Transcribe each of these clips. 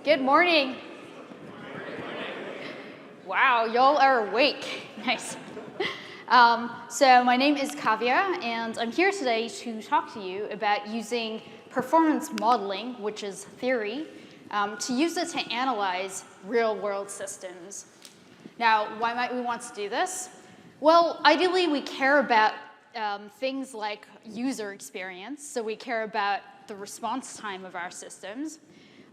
Good morning. Wow, y'all are awake. Nice. So my name is Kavya, and I'm here today to talk to you about using performance modeling, which is theory, to use it to analyze real-world systems. Now, why might we want to do this? Well, ideally, we care about things like user experience, so we care about the response time of our systems.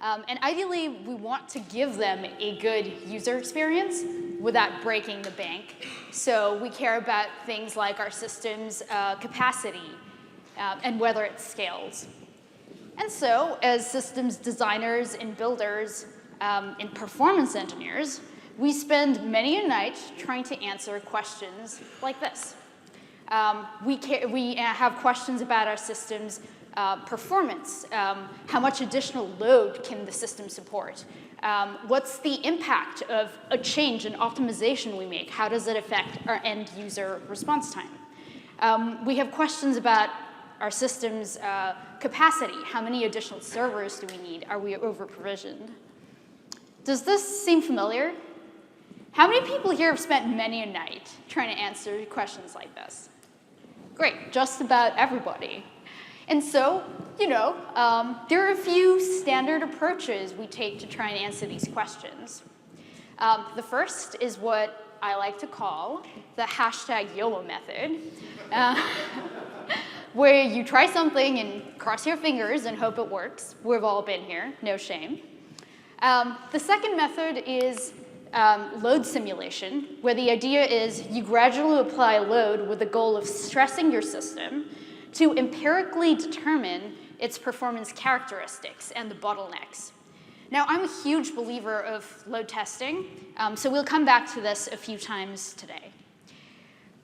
And ideally, we want to give them a good user experience without breaking the bank. So we care about things like our system's capacity and whether it scales. And so, as systems designers and builders and performance engineers, we spend many a night trying to answer questions like this. We have questions about our system's performance. How much additional load can the system support? What's the impact of a change in optimization we make? How does it affect our end user response time? We have questions about our system's capacity. How many additional servers do we need? Are we over-provisioned? Does this seem familiar? How many people here have spent many a night trying to answer questions like this? Great, just about everybody. And so, there are a few standard approaches we take to try and answer these questions. The first is what I like to call the #YOLO method, where you try something and cross your fingers and hope it works. We've all been here, no shame. The second method is load simulation, where the idea is you gradually apply load with the goal of stressing your system to empirically determine its performance characteristics and the bottlenecks. Now, I'm a huge believer of load testing, so we'll come back to this a few times today.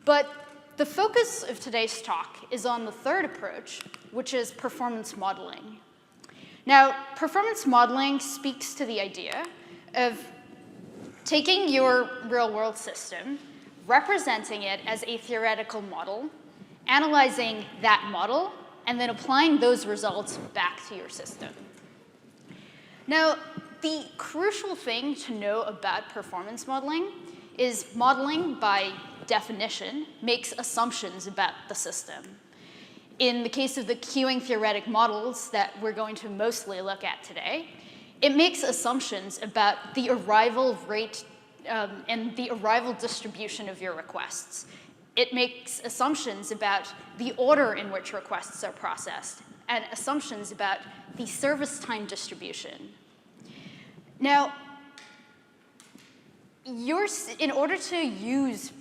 But the focus of today's talk is on the third approach, which is performance modeling. Now, performance modeling speaks to the idea of taking your real-world system, representing it as a theoretical model, analyzing that model, and then applying those results back to your system. Now, the crucial thing to know about performance modeling is modeling, by definition, makes assumptions about the system. In the case of the queuing theoretic models that we're going to mostly look at today, it makes assumptions about the arrival rate and the arrival distribution of your requests. It makes assumptions about the order in which requests are processed and assumptions about the service time distribution. Now, in order to use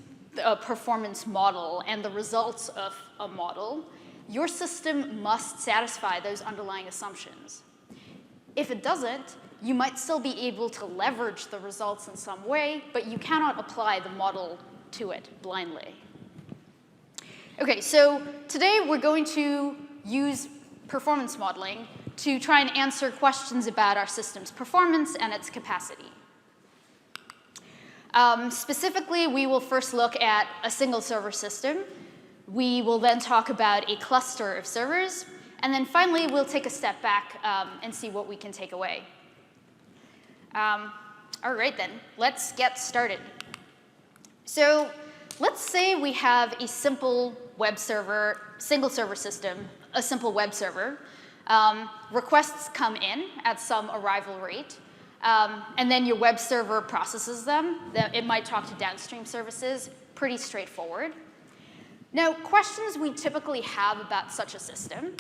a performance model and the results of a model, your system must satisfy those underlying assumptions. If it doesn't, you might still be able to leverage the results in some way, but you cannot apply the model to it blindly. Okay, so today we're going to use performance modeling to try and answer questions about our system's performance and its capacity. Specifically, we will first look at a single server system. We will then talk about a cluster of servers. And then finally, we'll take a step back and see what we can take away. All right, then, let's get started. So let's say we have a simple web server, single server system, a simple web server. Requests come in at some arrival rate, and then your web server processes them. It might talk to downstream services, pretty straightforward. Now, questions we typically have about such a system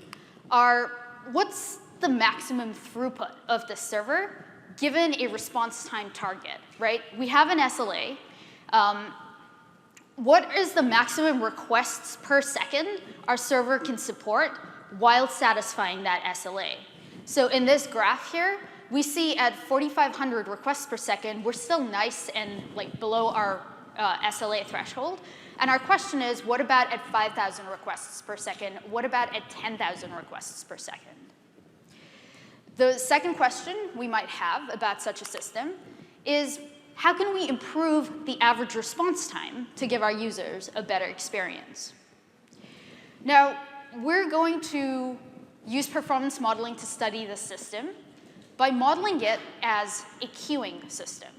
are, what's the maximum throughput of the server given a response time target, right? We have an SLA. What is the maximum requests per second our server can support while satisfying that SLA? So in this graph here, we see at 4,500 requests per second, we're still nice and below our SLA threshold. And our question is, what about at 5,000 requests per second? What about at 10,000 requests per second? The second question we might have about such a system is, how can we improve the average response time to give our users a better experience? Now, we're going to use performance modeling to study the system. by modeling it as a queuing system.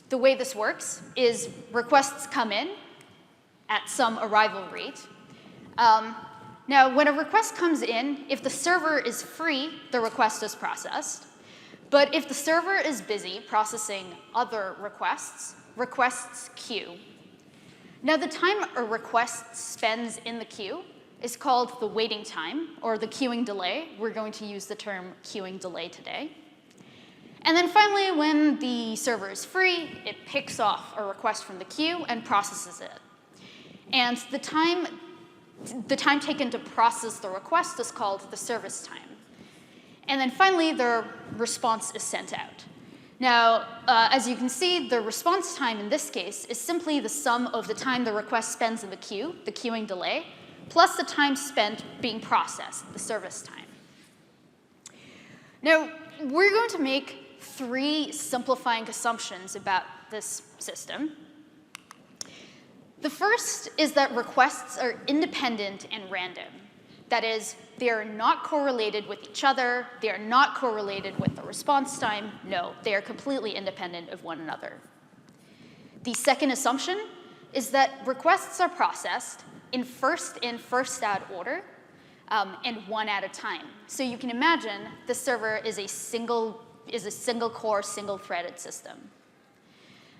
The way this works is requests come in at some arrival rate. Now, when a request comes in, if the server is free, the request is processed. But if the server is busy processing other requests, requests queue. Now, the time a request spends in the queue is called the waiting time, or the queuing delay. We're going to use the term queuing delay today. And then finally, when the server is free, it picks off a request from the queue and processes it. And the time taken to process the request is called the service time. And then finally, the response is sent out. Now, as you can see, the response time in this case is simply the sum of the time the request spends in the queue, the queuing delay, plus the time spent being processed, the service time. Now, we're going to make 3 simplifying assumptions about this system. The first is that requests are independent and random. That is, they are not correlated with each other. They are not correlated with the response time. No, they are completely independent of one another. The second assumption is that requests are processed in first in, first out order, and one at a time. So you can imagine the server is a single core, single-threaded system.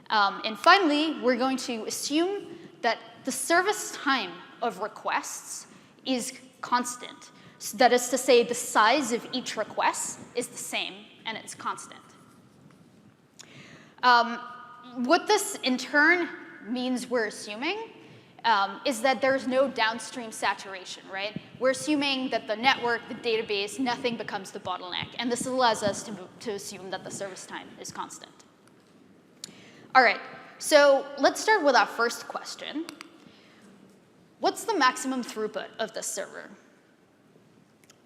And finally, we're going to assume that the service time of requests is constant. So that is to say, the size of each request is the same, and it's constant. What this, in turn, means we're assuming is that there's no downstream saturation, right? We're assuming that the network, the database, nothing becomes the bottleneck. And this allows us to assume that the service time is constant. All right, so let's start with our first question. What's the maximum throughput of this server?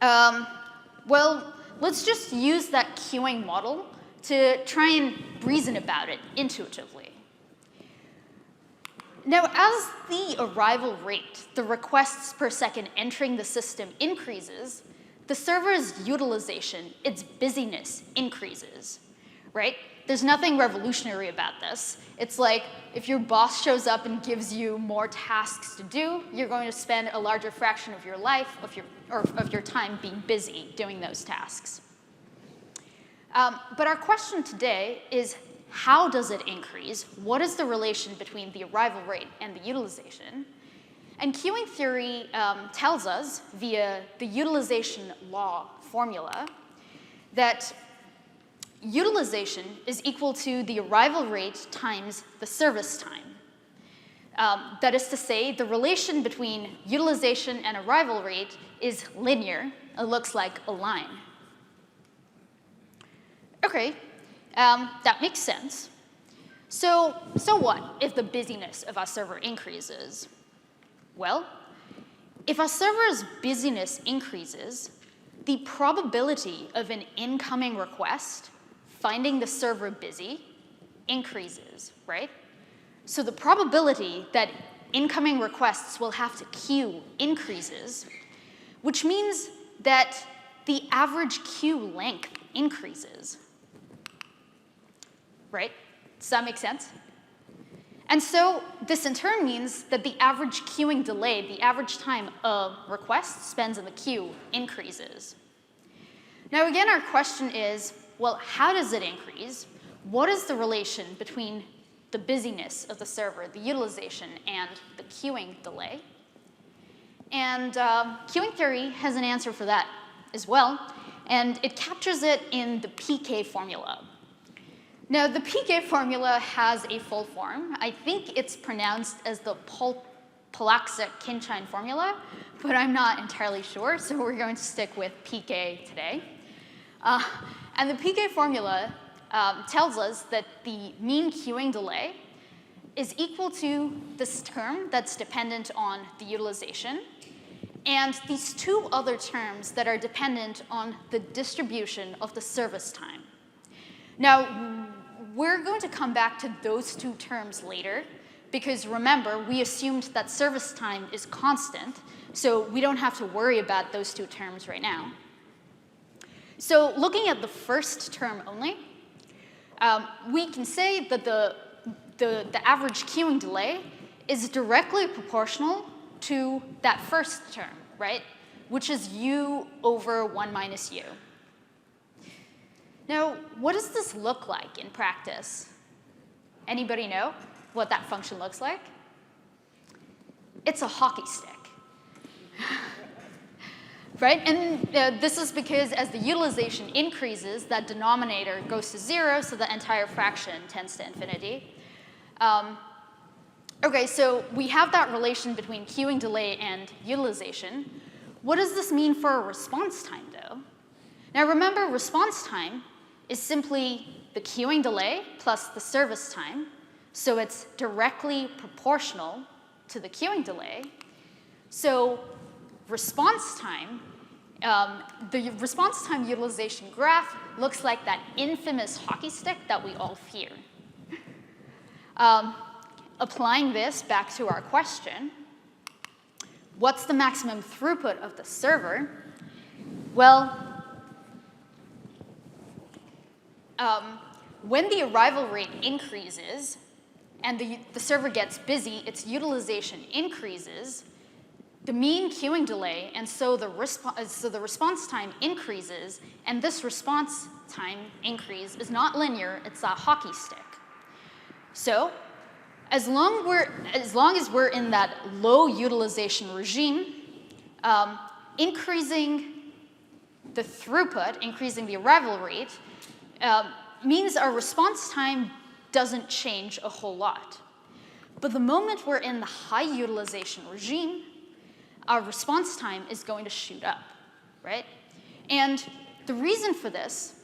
Well, let's just use that queuing model to try and reason about it intuitively. Now, as the arrival rate, the requests per second entering the system increases, the server's utilization, its busyness, increases, right? There's nothing revolutionary about this. It's like if your boss shows up and gives you more tasks to do, you're going to spend a larger fraction of your life, of your time being busy doing those tasks. But our question today is, how does it increase? What is the relation between the arrival rate and the utilization? And queuing theory tells us, via the utilization law formula, that utilization is equal to the arrival rate times the service time. That is to say, the relation between utilization and arrival rate is linear. It looks like a line. OK, that makes sense. So what if the busyness of our server increases? Well, if our server's busyness increases, the probability of an incoming request finding the server busy increases, right? So the probability that incoming requests will have to queue increases, which means that the average queue length increases, right? Does that make sense? And so this in turn means that the average queuing delay, the average time a request spends in the queue, increases. Now again, our question is, well, how does it increase? What is the relation between the busyness of the server, the utilization, and the queuing delay? And queuing theory has an answer for that as well, and it captures it in the PK formula. Now, the PK formula has a full form. I think it's pronounced as the Polaczek-Kinchine formula, but I'm not entirely sure, so we're going to stick with PK today. And the PK formula tells us that the mean queuing delay is equal to this term that's dependent on the utilization, and these 2 other terms that are dependent on the distribution of the service time. Now, we're going to come back to those 2 terms later, because remember, we assumed that service time is constant, so we don't have to worry about those 2 terms right now. So looking at the first term only, we can say that the average queuing delay is directly proportional to that first term, right? Which is u over 1 minus u. Now, what does this look like in practice? Anybody know what that function looks like? It's a hockey stick. Right? And this is because as the utilization increases, that denominator goes to 0, so the entire fraction tends to infinity. OK, so we have that relation between queuing delay and utilization. What does this mean for response time, though? Now, remember, response time is simply the queuing delay plus the service time. So it's directly proportional to the queuing delay. So response time, the response time utilization graph looks like that infamous hockey stick that we all fear. Applying this back to our question, what's the maximum throughput of the server? Well, when the arrival rate increases and the server gets busy, its utilization increases, the mean queuing delay, and so the response time increases, and this response time increase is not linear, it's a hockey stick. So as long as we're in that low utilization regime, increasing the throughput, increasing the arrival rate, means our response time doesn't change a whole lot. But the moment we're in the high utilization regime, our response time is going to shoot up, right? And the reason for this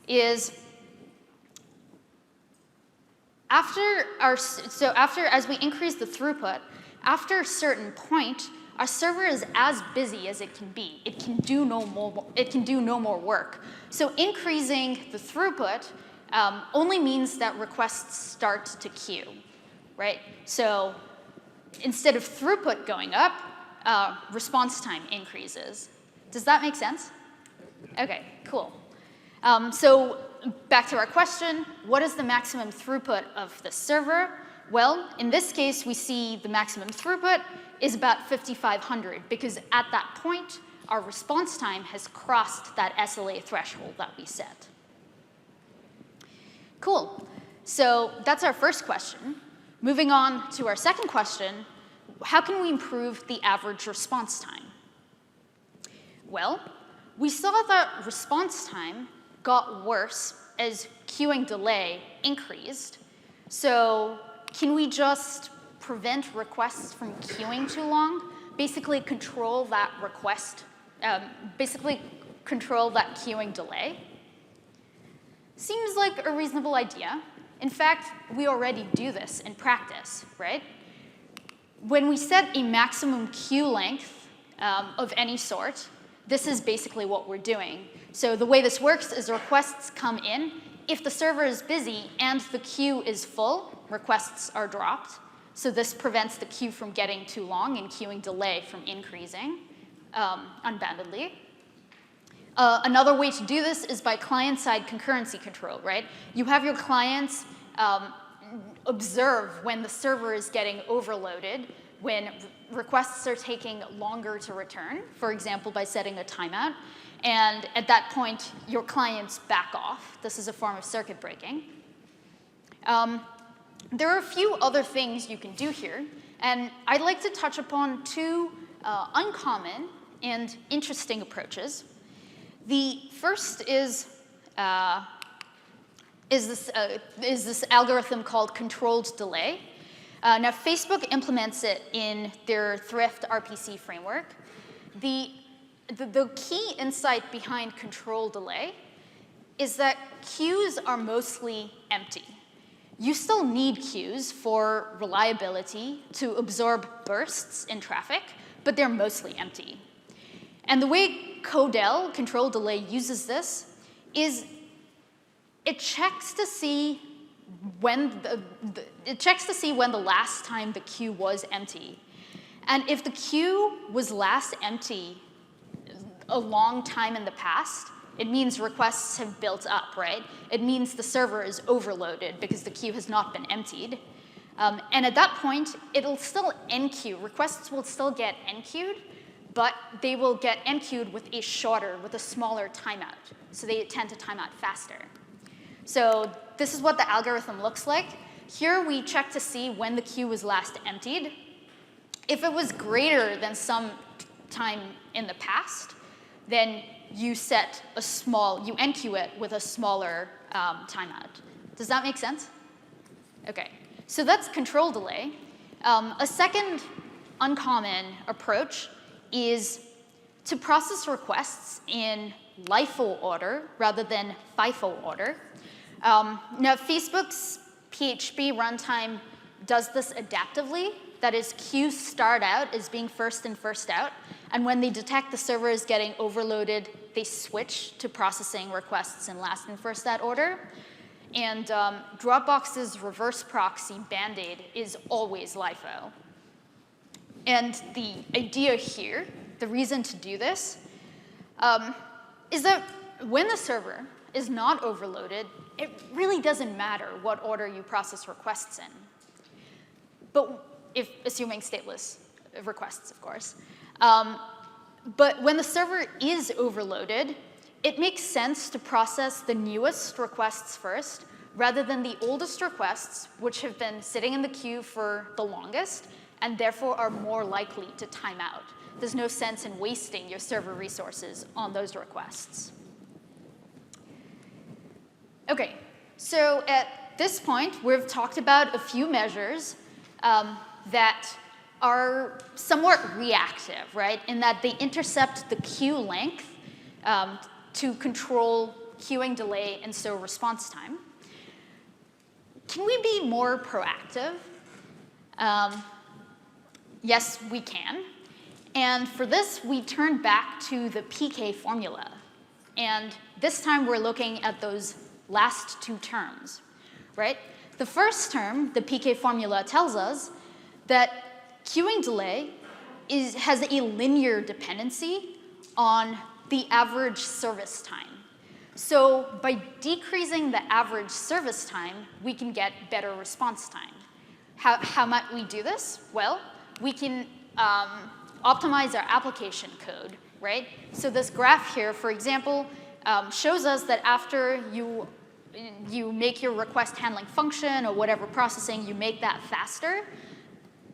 is as we increase the throughput, after a certain point, our server is as busy as it can be. It can do no more work. So increasing the throughput only means that requests start to queue, right? So instead of throughput going up, response time increases. Does that make sense? OK, cool. So back to our question, what is the maximum throughput of the server? Well, in this case, we see the maximum throughput is about 5,500, because at that point, our response time has crossed that SLA threshold that we set. Cool. So that's our first question. Moving on to our second question, how can we improve the average response time? Well, we saw that response time got worse as queuing delay increased. So can we just prevent requests from queuing too long? Basically control that queuing delay? Seems like a reasonable idea. In fact, we already do this in practice, right? When we set a maximum queue length of any sort, this is basically what we're doing. So the way this works is requests come in. If the server is busy and the queue is full, requests are dropped. So this prevents the queue from getting too long and queuing delay from increasing unboundedly. Another way to do this is by client-side concurrency control, right? You have your clients observe when the server is getting overloaded, when requests are taking longer to return, for example, by setting a timeout. And at that point, your clients back off. This is a form of circuit breaking. There are a few other things you can do here. And I'd like to touch upon two uncommon and interesting approaches. The first is this algorithm called controlled delay. Now, Facebook implements it in their Thrift RPC framework. The key insight behind controlled delay is that queues are mostly empty. You still need queues for reliability to absorb bursts in traffic, but they're mostly empty. And the way Codel, controlled delay, uses this is it checks to see when the last time the queue was empty. And if the queue was last empty a long time in the past, it means requests have built up, right? It means the server is overloaded because the queue has not been emptied. And at that point, it'll still enqueue. Requests will still get enqueued, but they will get enqueued with a smaller timeout. So they tend to time out faster. So this is what the algorithm looks like. Here we check to see when the queue was last emptied. If it was greater than some time in the past, then you enqueue it with a smaller timeout. Does that make sense? OK. So that's control delay. A second uncommon approach is to process requests in LIFO order rather than FIFO order. Now, Facebook's PHP runtime does this adaptively. That is, queues start out as being first in, first out. And when they detect the server is getting overloaded, they switch to processing requests in last in, first out order. And Dropbox's reverse proxy Band-Aid is always LIFO. And the idea here, the reason to do this, is that when the server is not overloaded, it really doesn't matter what order you process requests in. But assuming stateless requests, of course. But when the server is overloaded, it makes sense to process the newest requests first rather than the oldest requests, which have been sitting in the queue for the longest and therefore are more likely to time out. There's no sense in wasting your server resources on those requests. OK, so at this point, we've talked about a few measures that are somewhat reactive, right, in that they intercept the queue length to control queuing delay and so response time. Can we be more proactive? Yes, we can. And for this, we turn back to the PK formula. And this time, we're looking at those last two terms, right? The first term, the PK formula, tells us that queuing delay has a linear dependency on the average service time. So by decreasing the average service time, we can get better response time. How might we do this? Well, we can optimize our application code, right? So this graph here, for example, shows us that after you make your request handling function or whatever processing, you make that faster,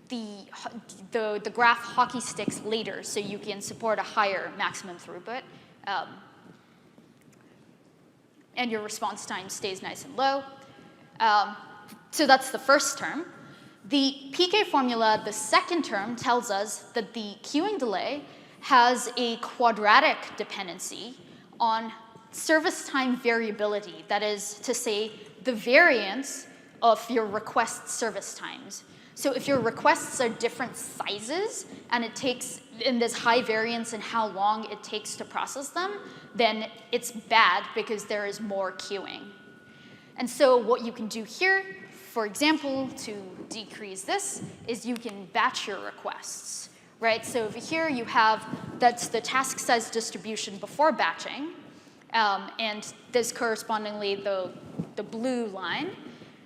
the graph hockey sticks later, so you can support a higher maximum throughput. And your response time stays nice and low. So that's the first term. The PK formula, the second term, tells us that the queuing delay has a quadratic dependency on service time variability. That is to say, the variance of your request service times. So if your requests are different sizes and there's high variance in how long it takes to process them, then it's bad because there is more queuing. And so what you can do here, for example, to decrease this, is you can batch your requests, right? So over here you have, that's the task size distribution before batching, and this correspondingly the blue line.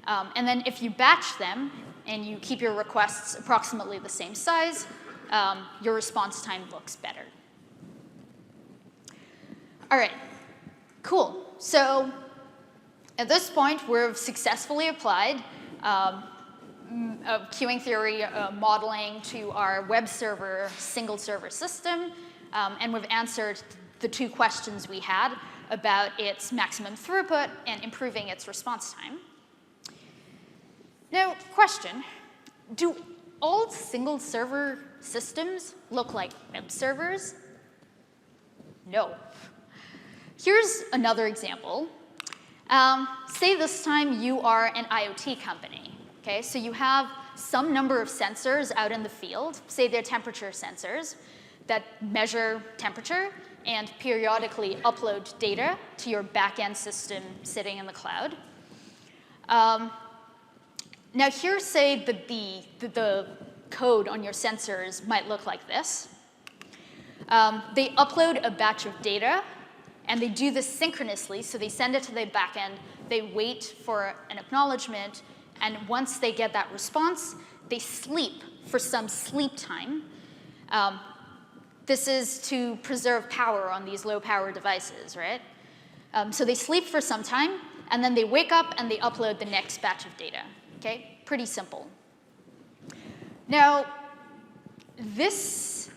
And then if you batch them, and you keep your requests approximately the same size, your response time looks better. All right, cool. So at this point, we've successfully applied queuing theory modeling to our web server single server system, and we've answered the two questions we had about its maximum throughput and improving its response time. Now, question, do all single server systems look like web servers? No. Here's another example. Say this time you are an IoT company, okay? So you have some number of sensors out in the field, say they're temperature sensors, that measure temperature and periodically upload data to your back-end system sitting in the cloud. Now here, say that the code on your sensors might look like this. They upload a batch of data, And they do this synchronously, so they send it to the backend, they wait for an acknowledgement, and once they get that response, they sleep for some sleep time. This is to preserve power on these low-power devices, right? So they sleep for some time, and then they wake up and they upload the next batch of data, okay? Pretty simple. Now, this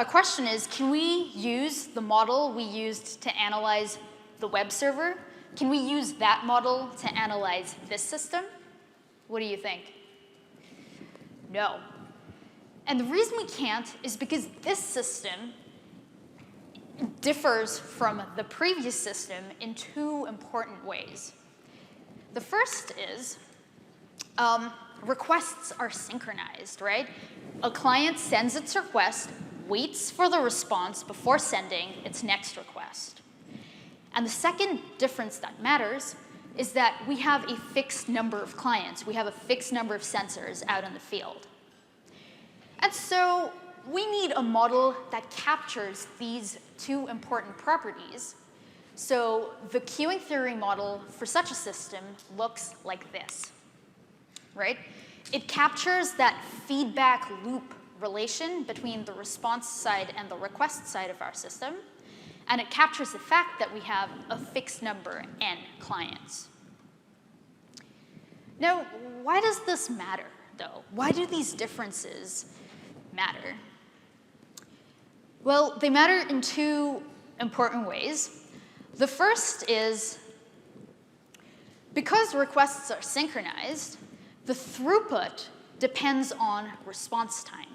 question is, can we use the model we used to analyze the web server? Can we use that model to analyze this system? What do you think? No. And the reason we can't is because this system differs from the previous system in two important ways. The first is requests are synchronized, right? A client sends its request, waits for the response before sending its next request. And the second difference that matters is that we have a fixed number of clients. We have a fixed number of sensors out in the field. And so we need a model that captures these two important properties. So the queuing theory model for such a system looks like this, right? It captures that feedback loop relation between the response side and the request side of our system. And it captures the fact that we have a fixed number, n clients. Now, why does this matter, though? Why do these differences matter? Well, they matter in two important ways. The first is, because requests are synchronized, the throughput depends on response time,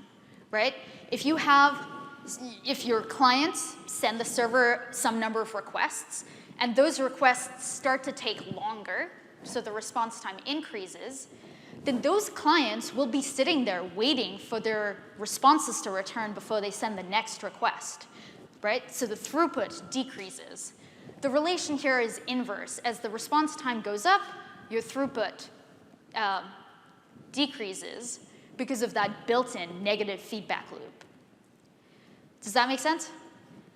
right? If your clients send the server some number of requests, and those requests start to take longer, so the response time increases, then those clients will be sitting there waiting for their responses to return before they send the next request, right? So the throughput decreases. The relation here is inverse. As the response time goes up, your throughput decreases because of that built-in negative feedback loop. Does that make sense?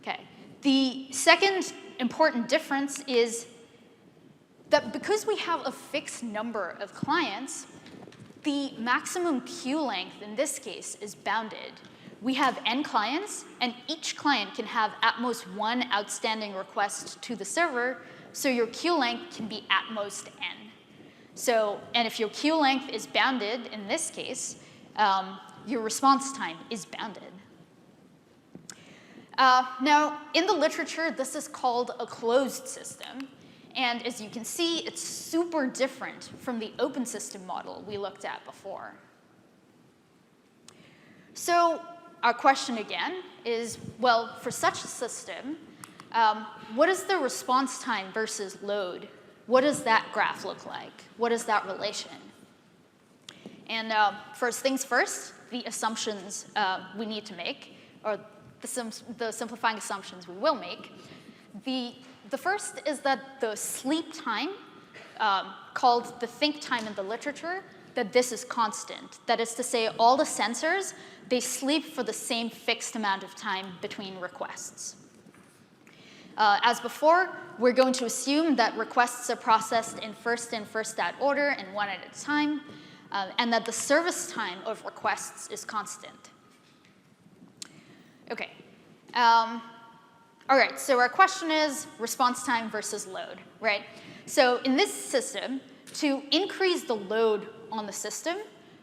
Okay. The second important difference is that because we have a fixed number of clients, the maximum queue length in this case is bounded. We have n clients, and each client can have at most one outstanding request to the server, so your queue length can be at most n. So, and if your queue length is bounded, in this case, your response time is bounded. Now, in the literature, this is called a closed system. And as you can see, it's super different from the open system model we looked at before. So our question again is, well, for such a system, what is the response time versus load? What does that graph look like? What is that relation? And first things first, the assumptions we need to make, or the simplifying assumptions we will make. The first is that the sleep time, called the think time in the literature, that this is constant. That is to say, all the sensors, they sleep for the same fixed amount of time between requests. As before, we're going to assume that requests are processed in first in, first out order and one at a time, and that the service time of requests is constant. Okay. All right, so our question is response time versus load, right? So in this system, to increase the load on the system,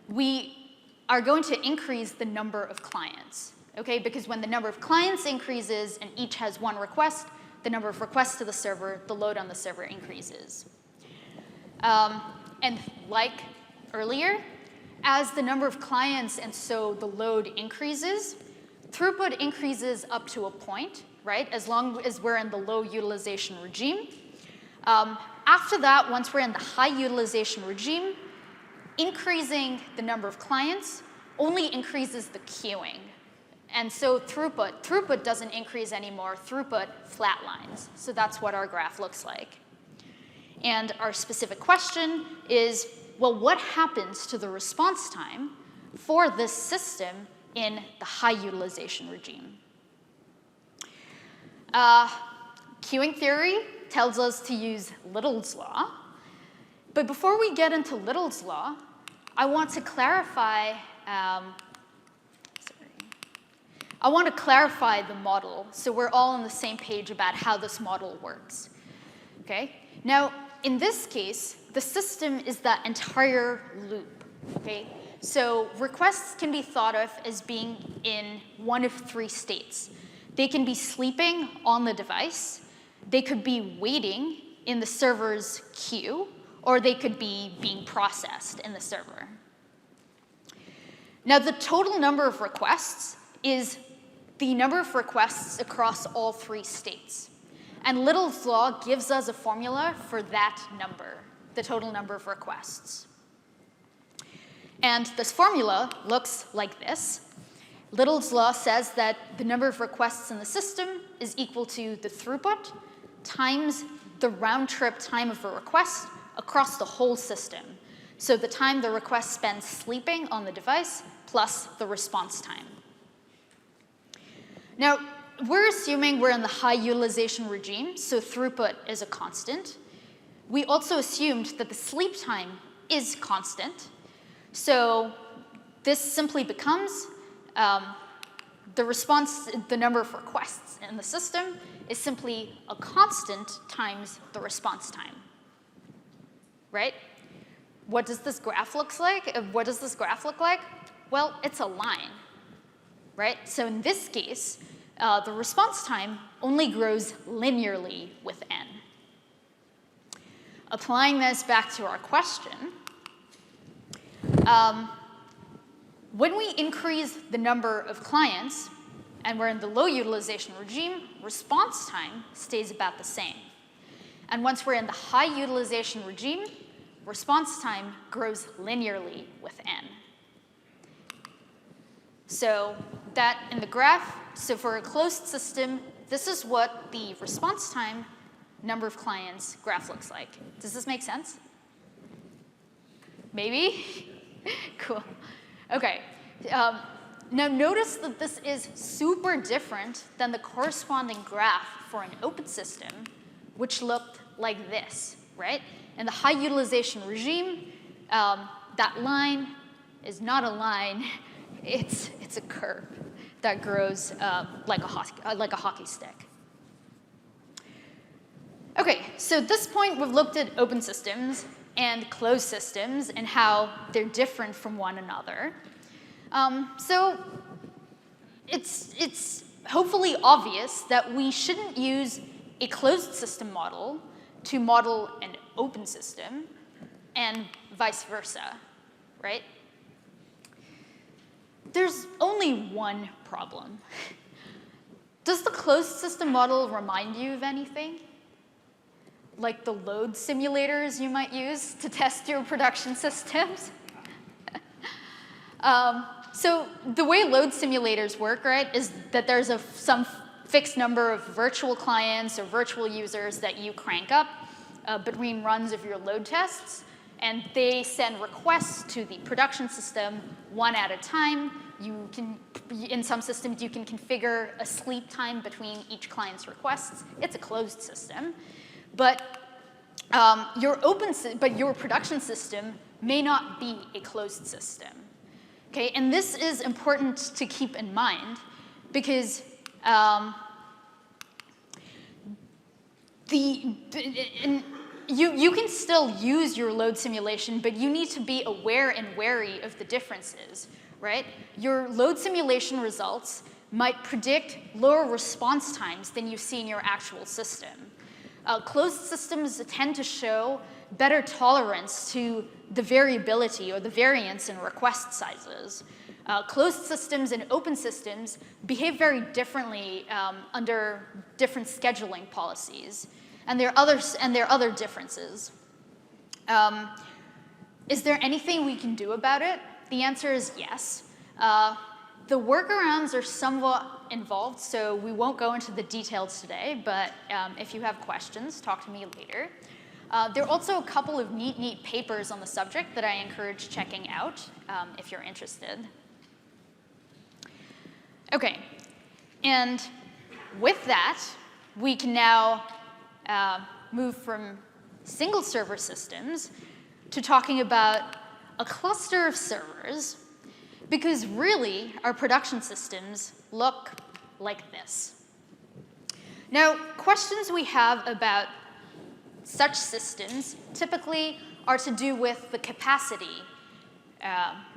we are going to increase the number of clients, okay? Because when the number of clients increases and each has one request, the number of requests to the server, the load on the server increases. And like earlier, as the number of clients and so the load increases, throughput increases up to a point, right, as long as we're in the low utilization regime. After that, once we're in the high utilization regime, increasing the number of clients only increases the queuing. And so throughput doesn't increase anymore, throughput flatlines. So that's what our graph looks like. And our specific question is, well, what happens to the response time for this system in the high utilization regime? Queuing theory tells us to use Little's law. But before we get into Little's law, I want to clarify the model so we're all on the same page about how this model works. Okay? Now, in this case, the system is that entire loop. Okay? So requests can be thought of as being in one of three states. They can be sleeping on the device, they could be waiting in the server's queue, or they could be being processed in the server. Now, the total number of requests is the number of requests across all three states. And Little's law gives us a formula for that number, the total number of requests. And this formula looks like this. Little's law says that the number of requests in the system is equal to the throughput times the round-trip time of a request across the whole system. So the time the request spends sleeping on the device plus the response time. Now, we're assuming we're in the high utilization regime, so throughput is a constant. We also assumed that the sleep time is constant. So this simply becomes the number of requests in the system is simply a constant times the response time, right? What does this graph look like? Well, it's a line, right? So in this case, the response time only grows linearly with n. Applying this back to our question, when we increase the number of clients, and we're in the low utilization regime, response time stays about the same. And once we're in the high utilization regime, response time grows linearly with n. So that in the graph, so for a closed system, this is what the response time, number of clients graph looks like. Does this make sense? Maybe? Cool. Okay. Now notice that this is super different than the corresponding graph for an open system, which looked like this, right? In the high utilization regime, that line is not a line, it's a curve that grows like a hockey stick. Okay, so at this point we've looked at open systems and closed systems and how they're different from one another. So it's hopefully obvious that we shouldn't use a closed system model to model an open system and vice versa, right? There's only one problem. Does the closed system model remind you of anything? Like the load simulators you might use to test your production systems? So the way load simulators work, right, is that there's some fixed number of virtual clients or virtual users that you crank up between runs of your load tests, and they send requests to the production system one at a time. You can, in some systems, you can configure a sleep time between each client's requests. It's a closed system, but your production system may not be a closed system. Okay, and this is important to keep in mind because you can still use your load simulation, but you need to be aware and wary of the differences, right? Your load simulation results might predict lower response times than you see in your actual system. Closed systems tend to show better tolerance to the variability or the variance in request sizes. Closed systems and open systems behave very differently under different scheduling policies. And there are other differences. Is there anything we can do about it? The answer is yes. The workarounds are somewhat involved, so we won't go into the details today, but if you have questions, talk to me later. There are also a couple of neat papers on the subject that I encourage checking out if you're interested. Okay, and with that, we can now move from single server systems to talking about a cluster of servers, because really our production systems look like this. Now, questions we have about such systems typically are to do with the capacity,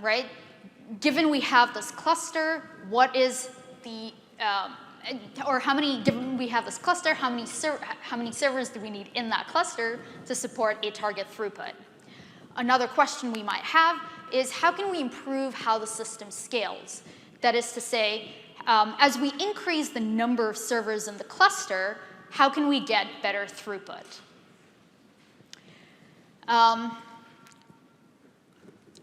right? Given we have this cluster, what is the, given we have this cluster, how many servers do we need in that cluster to support a target throughput? Another question we might have is, how can we improve how the system scales? That is to say, as we increase the number of servers in the cluster, how can we get better throughput?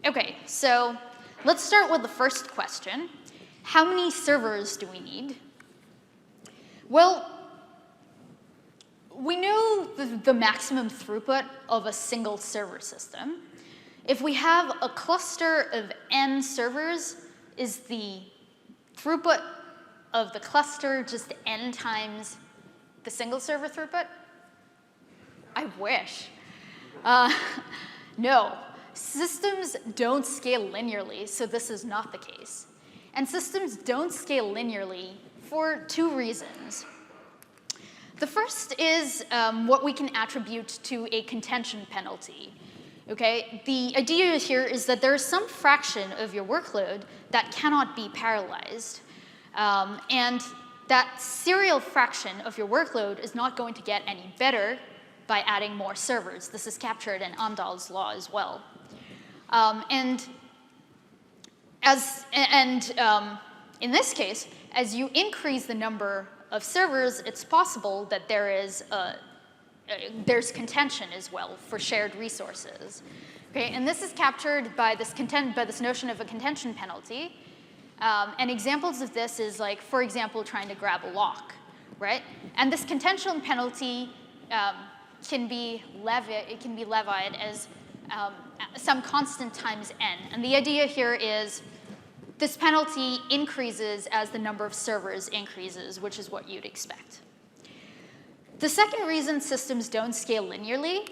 OK, so let's start with the first question. How many servers do we need? Well, we know the maximum throughput of a single server system. If we have a cluster of n servers, is the throughput of the cluster just n times the single server throughput? I wish. No. Systems don't scale linearly, so this is not the case. And systems don't scale linearly for two reasons. The first is what we can attribute to a contention penalty. Okay? The idea here is that there is some fraction of your workload that cannot be parallelized. And that serial fraction of your workload is not going to get any better by adding more servers. This is captured in Amdahl's law as well. In this case, as you increase the number of servers, it's possible that there's contention as well for shared resources. Okay, and this is captured by this notion of a contention penalty. And examples of this is like, for example, trying to grab a lock, right? And this contention penalty can be levied as some constant times n. And the idea here is this penalty increases as the number of servers increases, which is what you'd expect. The second reason systems don't scale linearly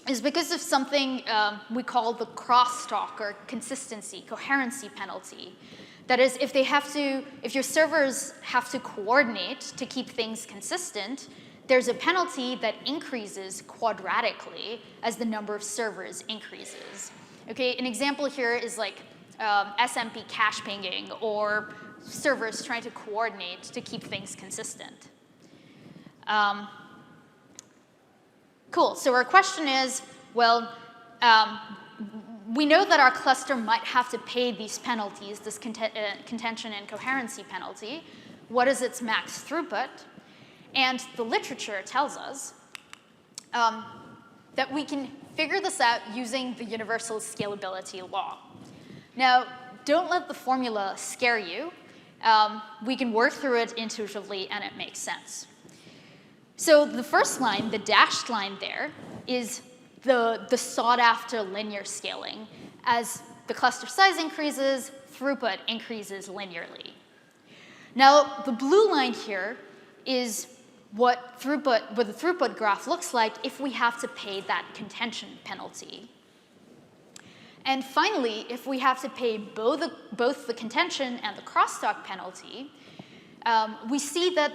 is because of something we call the crosstalk or consistency, coherency penalty. That is, if your servers have to coordinate to keep things consistent, there's a penalty that increases quadratically as the number of servers increases. Okay, an example here is like SMP cache pinging or servers trying to coordinate to keep things consistent. Cool, so our question is, well, we know that our cluster might have to pay these penalties, this contention and coherency penalty. What is its max throughput? And the literature tells us that we can figure this out using the universal scalability law. Now, don't let the formula scare you. We can work through it intuitively, and it makes sense. So the first line, the dashed line there, is the sought-after linear scaling. As the cluster size increases, throughput increases linearly. Now, the blue line here is what the throughput graph looks like if we have to pay that contention penalty. And finally, if we have to pay both the contention and the crosstalk penalty, we see that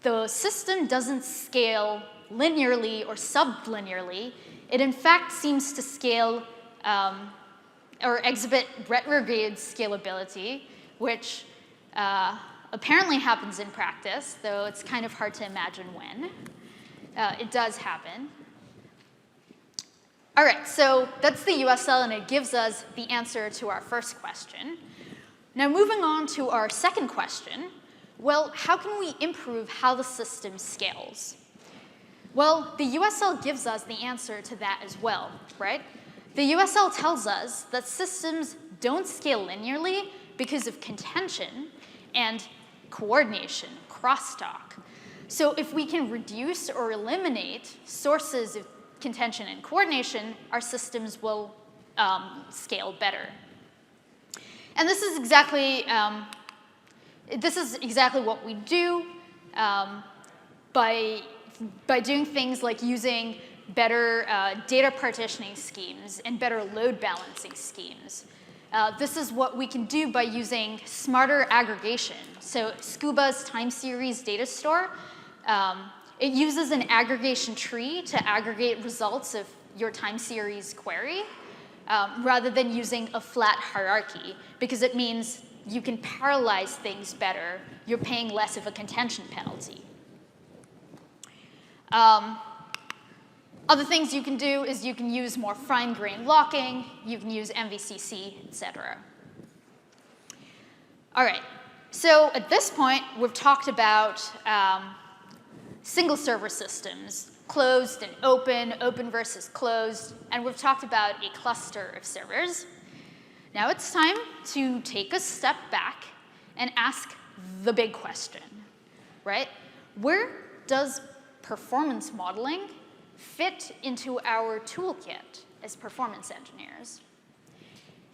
the system doesn't scale linearly or sublinearly. It in fact seems to scale or exhibit retrograde scalability, which apparently happens in practice, though it's kind of hard to imagine when. It does happen. All right, so that's the USL, and it gives us the answer to our first question. Now, moving on to our second question, well, how can we improve how the system scales? Well, the USL gives us the answer to that as well, right? The USL tells us that systems don't scale linearly because of contention and coordination, crosstalk. So if we can reduce or eliminate sources of contention and coordination, our systems will scale better. And this is exactly what we do by by doing things like using better data partitioning schemes and better load balancing schemes. This is what we can do by using smarter aggregation. So Scuba's time series data store, it uses an aggregation tree to aggregate results of your time series query, rather than using a flat hierarchy, because it means you can parallelize things better. You're paying less of a contention penalty. Other things you can do is you can use more fine-grained locking, you can use MVCC, et cetera. All right, so at this point, we've talked about single server systems, closed and open, open versus closed, and we've talked about a cluster of servers. Now it's time to take a step back and ask the big question, right? Where does performance modeling fit into our toolkit as performance engineers?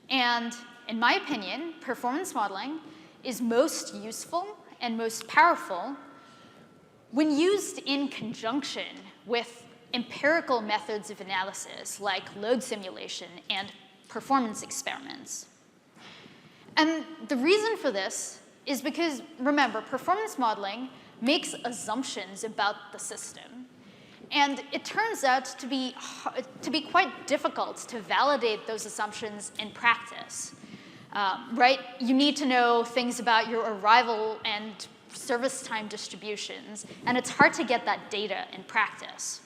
And in my opinion, performance modeling is most useful and most powerful when used in conjunction with empirical methods of analysis like load simulation and performance experiments. And the reason for this is because, remember, performance modeling makes assumptions about the system. And it turns out to be quite difficult to validate those assumptions in practice, right? You need to know things about your arrival and service time distributions, and it's hard to get that data in practice.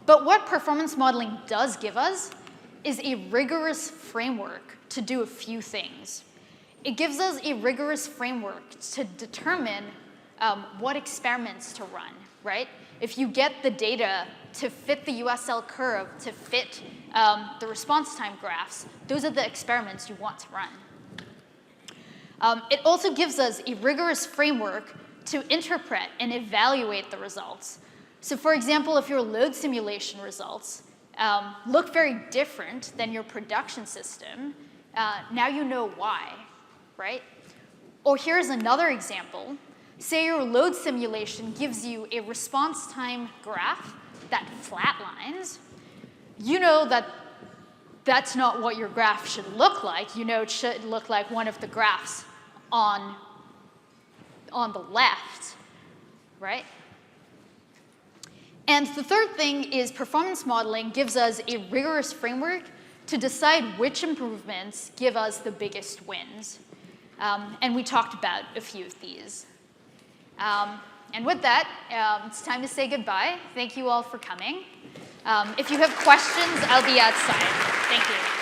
But what performance modeling does give us is a rigorous framework to do a few things. It gives us a rigorous framework to determine what experiments to run, right? If you get the data to fit the USL curve, to fit the response time graphs, those are the experiments you want to run. It also gives us a rigorous framework to interpret and evaluate the results. So for example, if your load simulation results look very different than your production system, now you know why, right? Or here's another example. Say your load simulation gives you a response time graph that flatlines. You know that that's not what your graph should look like. You know it should look like one of the graphs on the left, right? And the third thing is performance modeling gives us a rigorous framework to decide which improvements give us the biggest wins. And we talked about a few of these. And with that, it's time to say goodbye. Thank you all for coming. If you have questions, I'll be outside. Thank you.